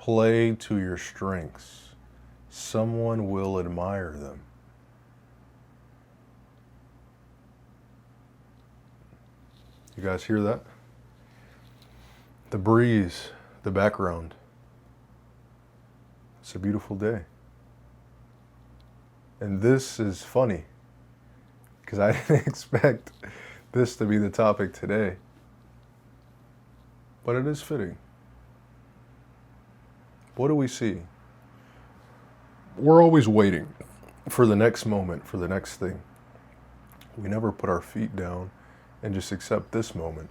Play to your strengths. Someone will admire them. You guys hear that? The breeze, the background. It's a beautiful day. And this is funny because I didn't expect this to be the topic today. But it is fitting. What do we see? We're always waiting for the next moment, for the next thing. We never put our feet down and just accept this moment.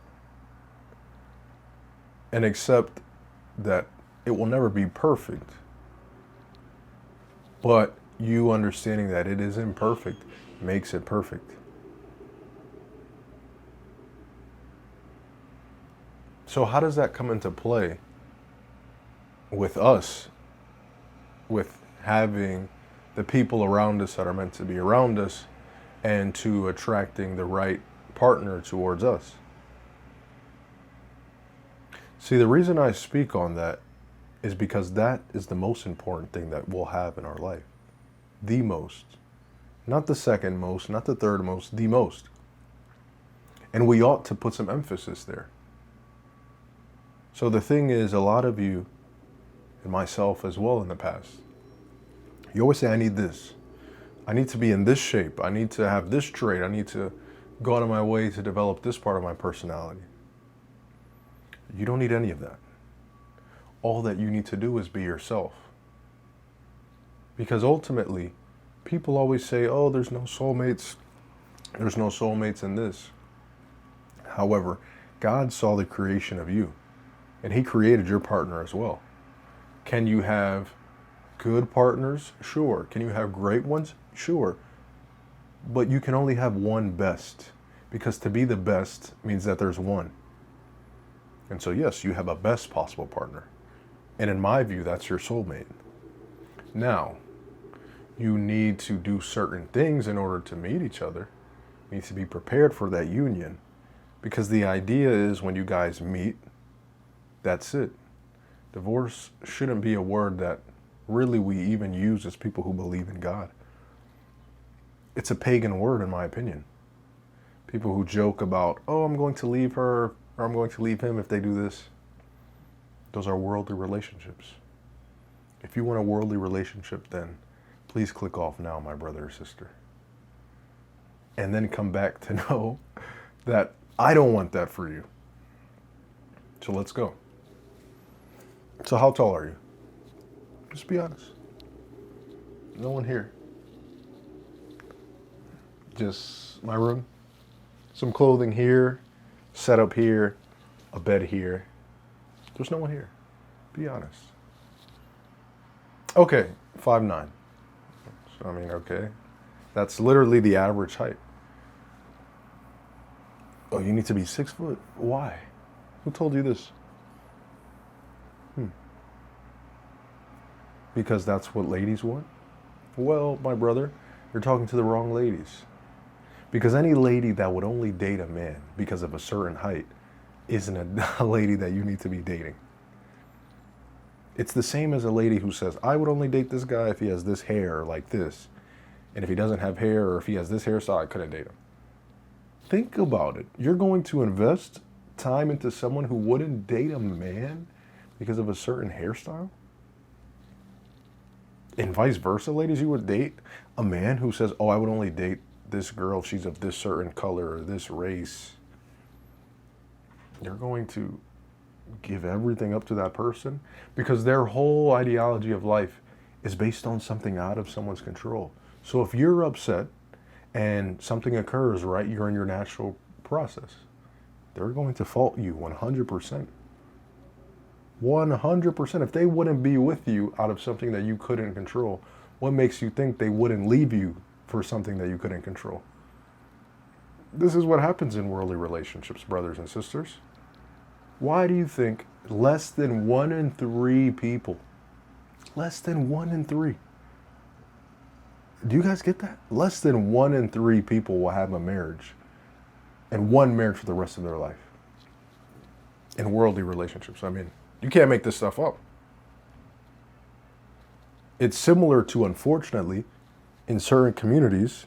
And accept that it will never be perfect. But you understanding that it is imperfect makes it perfect. So how does that come into play with us, with having the people around us that are meant to be around us and to attracting the right partner towards us? See, the reason I speak on that is because that is the most important thing that we'll have in our life. The most. Not the second most, not the third most, the most. And we ought to put some emphasis there. So the thing is, a lot of you, and myself as well in the past, you always say, I need this. I need to be in this shape. I need to have this trait. I need to go out of my way to develop this part of my personality. You don't need any of that. All that you need to do is be yourself. Because ultimately, people always say, oh, there's no soulmates. There's no soulmates in this. However, God saw the creation of you, and He created your partner as well. Can you have good partners? Sure. Can you have great ones? Sure. But you can only have one best, because to be the best means that there's one. And so, yes, you have a best possible partner. And in my view, that's your soulmate. Now, you need to do certain things in order to meet each other. You need to be prepared for that union. Because the idea is when you guys meet, that's it. Divorce shouldn't be a word that really we even use as people who believe in God. It's a pagan word, in my opinion. People who joke about, oh, I'm going to leave her, or I'm going to leave him if they do this. Those are worldly relationships. If you want a worldly relationship, then please click off now, my brother or sister. And then come back to know that I don't want that for you. So let's go. So how tall are you? Just be honest. No one here. Just my room. Some clothing here, set up here, a bed here. There's no one here. Be honest. Okay, 5'9". So, I mean, okay. That's literally the average height. Oh, you need to be 6 foot? Why? Who told you this? Because that's what ladies want? Well, my brother, you're talking to the wrong ladies. Because any lady that would only date a man because of a certain height isn't a lady that you need to be dating. It's the same as a lady who says, I would only date this guy if he has this hair like this. And if he doesn't have hair, or if he has this hairstyle, I couldn't date him. Think about it. You're going to invest time into someone who wouldn't date a man because of a certain hairstyle? And vice versa, ladies, you would date a man who says, oh, I would only date this girl if she's of this certain color or this race. You're going to give everything up to that person because their whole ideology of life is based on something out of someone's control. So if you're upset and something occurs, right, you're in your natural process, they're going to fault you 100%. 100%. If they wouldn't be with you out of something that you couldn't control, what makes you think they wouldn't leave you for something that you couldn't control? This is what happens in worldly relationships, brothers and sisters. Why do you think less than 1 in 3 people, less than 1 in 3, do you guys get that? Less than 1 in 3 people will have a marriage, and one marriage for the rest of their life in worldly relationships. I mean, you can't make this stuff up. It's similar to, unfortunately, in certain communities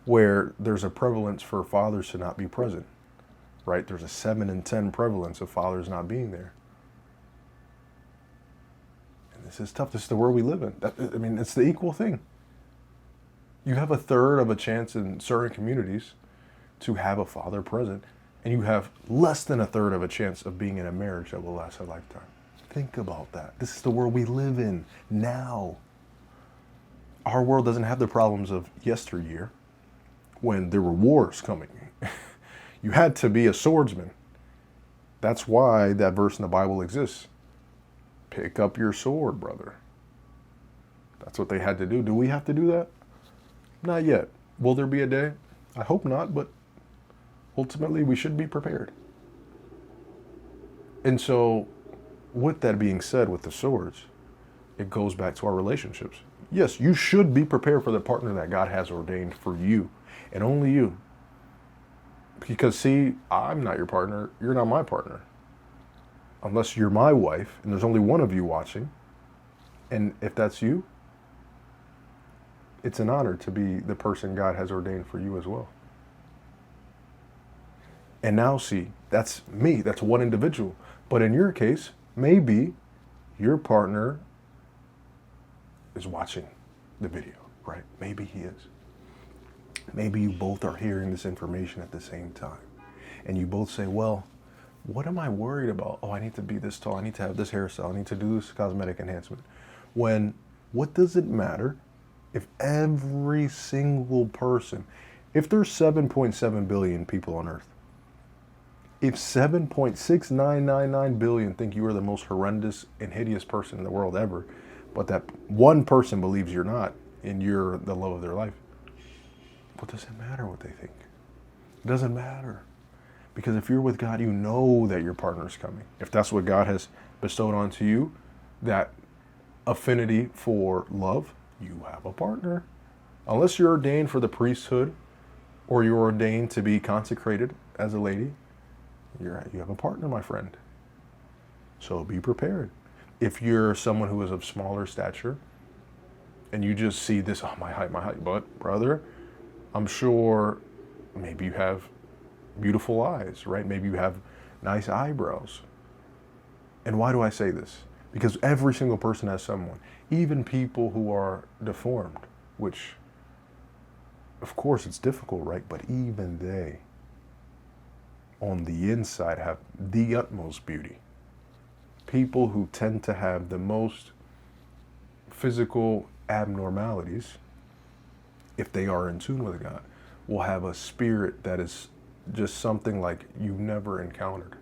where there's a prevalence for fathers to not be present, right? There's a 7 in 10 prevalence of fathers not being there. And this is tough. This is the world we live in. I mean, it's the equal thing. You have a third of a chance in certain communities to have a father present, and you have less than a third of a chance of being in a marriage that will last a lifetime. Think about that. This is the world we live in now. Our world doesn't have the problems of yesteryear when there were wars coming. You had to be a swordsman. That's why that verse in the Bible exists. Pick up your sword, brother. That's what they had to do. Do we have to do that? Not yet. Will there be a day? I hope not, but ultimately we should be prepared. And so, with that being said, with the swords, it goes back to our relationships. Yes, you should be prepared for the partner that God has ordained for you, and only you. Because see, I'm not your partner, you're not my partner. Unless you're my wife, and there's only one of you watching. And if that's you, it's an honor to be the person God has ordained for you as well. And now see, that's me, that's one individual. But in your case, maybe your partner is watching the video, right? Maybe he is. Maybe you both are hearing this information at the same time. And you both say, well, what am I worried about? Oh, I need to be this tall. I need to have this hairstyle. I need to do this cosmetic enhancement. When, what does it matter if every single person, if there's 7.7 billion people on Earth, if 7.6999 billion think you are the most horrendous and hideous person in the world ever, but that one person believes you're not and you're the love of their life, what does it matter what they think? It doesn't matter. Because if you're with God, you know that your partner's coming. If that's what God has bestowed onto you, that affinity for love, you have a partner. Unless you're ordained for the priesthood or you're ordained to be consecrated as a lady, you have a partner, my friend. So be prepared. If you're someone who is of smaller stature and you just see this, oh, my height, but brother, I'm sure maybe you have beautiful eyes, right? Maybe you have nice eyebrows. And why do I say this? Because every single person has someone, even people who are deformed, which of course it's difficult, right? But even they, on the inside, have the utmost beauty. People who tend to have the most physical abnormalities, if they are in tune with God, will have a spirit that is just something like you've never encountered.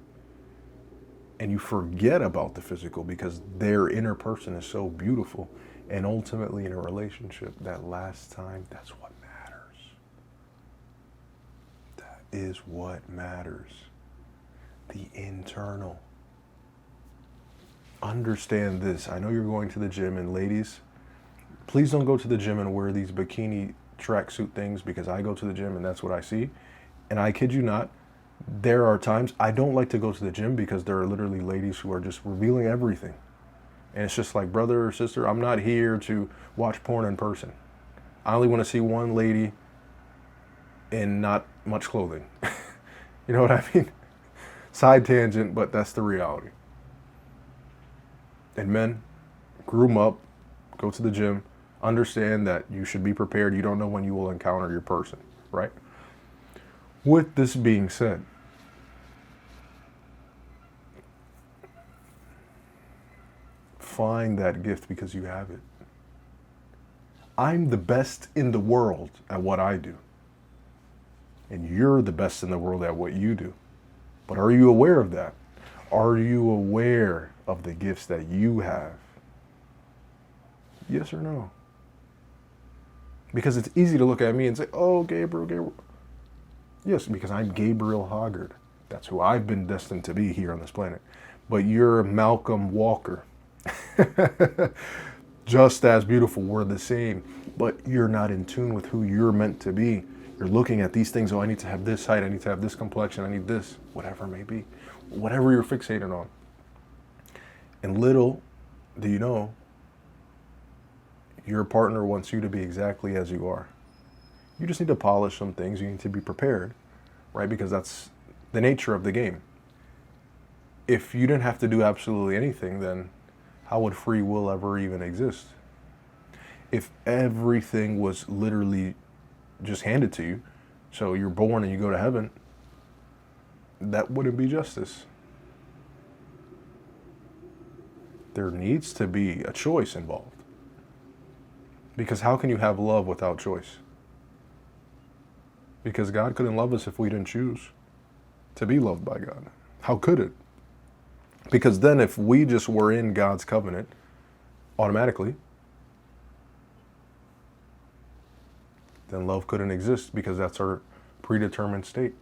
And you forget about the physical because their inner person is so beautiful. And ultimately in a relationship, that last time, that's what matters. That is what matters. The internal. Understand this. I know you're going to the gym, and ladies, please don't go to the gym and wear these bikini tracksuit things, because I go to the gym and that's what I see. And I kid you not, there are times I don't like to go to the gym because there are literally ladies who are just revealing everything. And it's just like, brother or sister, I'm not here to watch porn in person. I only want to see one lady in not much clothing. You know what I mean? Side tangent, but that's the reality. And men, groom up, go to the gym, understand that you should be prepared. You don't know when you will encounter your person, right? With this being said, find that gift because you have it. I'm the best in the world at what I do. And you're the best in the world at what you do. But are you aware of that? Are you aware of the gifts that you have? Yes or no? Because it's easy to look at me and say, oh, Gabriel. Yes, because I'm Gabriel Hoggard. That's who I've been destined to be here on this planet. But you're Malcolm Walker. Just as beautiful, we're the same. But you're not in tune with who you're meant to be. You're looking at these things, oh, I need to have this height, I need to have this complexion, I need this, whatever it may be. Whatever you're fixated on. And little do you know, Your partner wants you to be exactly as you are. You just need to polish some things. You need to be prepared, right? Because that's the nature of the game. If you didn't have to do absolutely anything, then how would free will ever even exist? If everything was literally just handed to you, so you're born and you go to heaven, that wouldn't be justice. There needs to be a choice involved. Because how can you have love without choice? Because God couldn't love us if we didn't choose to be loved by God. How could it? Because then if we just were in God's covenant, automatically, then love couldn't exist because that's our predetermined state.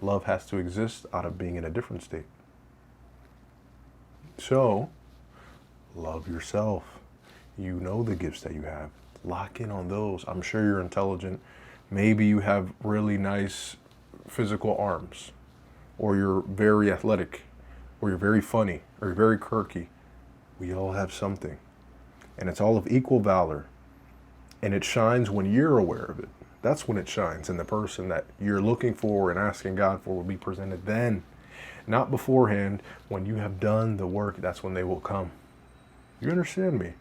Love has to exist out of being in a different state. So, love yourself. You know the gifts that you have. Lock in on those. I'm sure you're intelligent. Maybe you have really nice physical arms, or you're very athletic, or you're very funny, or you're very quirky. We all have something. And it's all of equal valor. And it shines when you're aware of it. That's when it shines. And the person that you're looking for and asking God for will be presented then. Not beforehand. When you have done the work, that's when they will come. You understand me?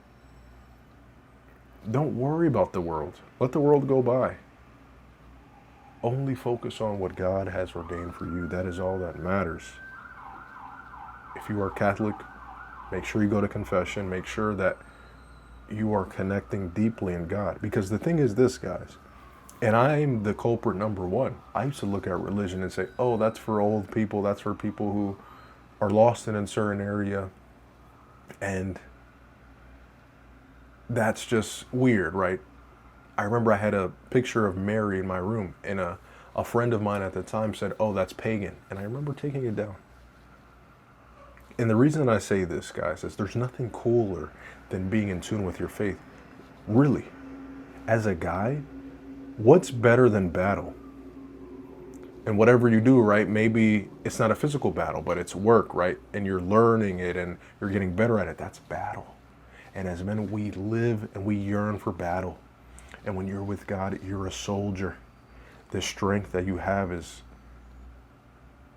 Don't worry about the world. Let the world go by. Only focus on what God has ordained for you. That is all that matters. If you are Catholic, make sure you go to confession. Make sure that you are connecting deeply in God. Because the thing is this, guys, and I'm the culprit number one. I used to look at religion and say, oh, that's for old people. That's for people who are lost in a certain area. And that's just weird, right? I remember I had a picture of Mary in my room, and a friend of mine at the time said, oh, that's pagan. And I remember taking it down. And the reason I say this, guys, is there's nothing cooler than being in tune with your faith. Really. As a guy, what's better than battle? And whatever you do, right, maybe it's not a physical battle, but it's work, right? And you're learning it and you're getting better at it. That's battle. And as men, we live and we yearn for battle. And when you're with God, you're a soldier. The strength that you have is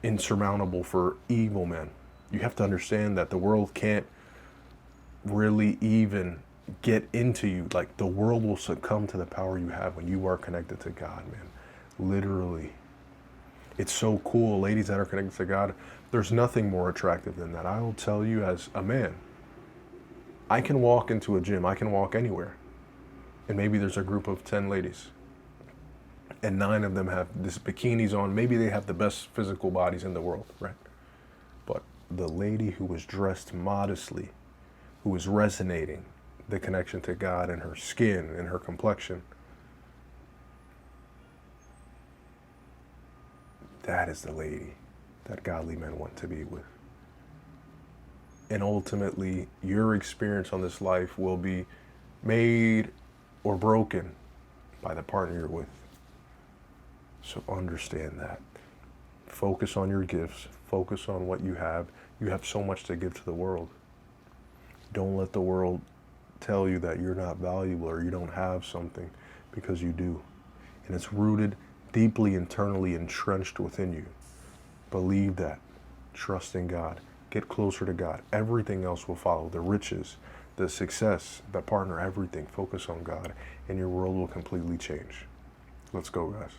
insurmountable for evil men. You have to understand that the world can't really even get into you. Like, the world will succumb to the power you have when you are connected to God, man. Literally. It's so cool. Ladies that are connected to God, there's nothing more attractive than that. I will tell you as a man, I can walk into a gym. I can walk anywhere. And maybe there's a group of 10 ladies. And 9 of them have this bikinis on. Maybe they have the best physical bodies in the world, right? But the lady who was dressed modestly, who was resonating the connection to God in her skin and her complexion, that is the lady that godly men want to be with. And ultimately, your experience on this life will be made or broken by the partner you're with. So understand that. Focus on your gifts. Focus on what you have. You have so much to give to the world. Don't let the world tell you that you're not valuable or you don't have something, because you do. And it's rooted deeply internally entrenched within you. Believe that. Trust in God. Get closer to God. Everything else will follow. The riches, the success, the partner, everything. Focus on God and your world will completely change. Let's go, guys.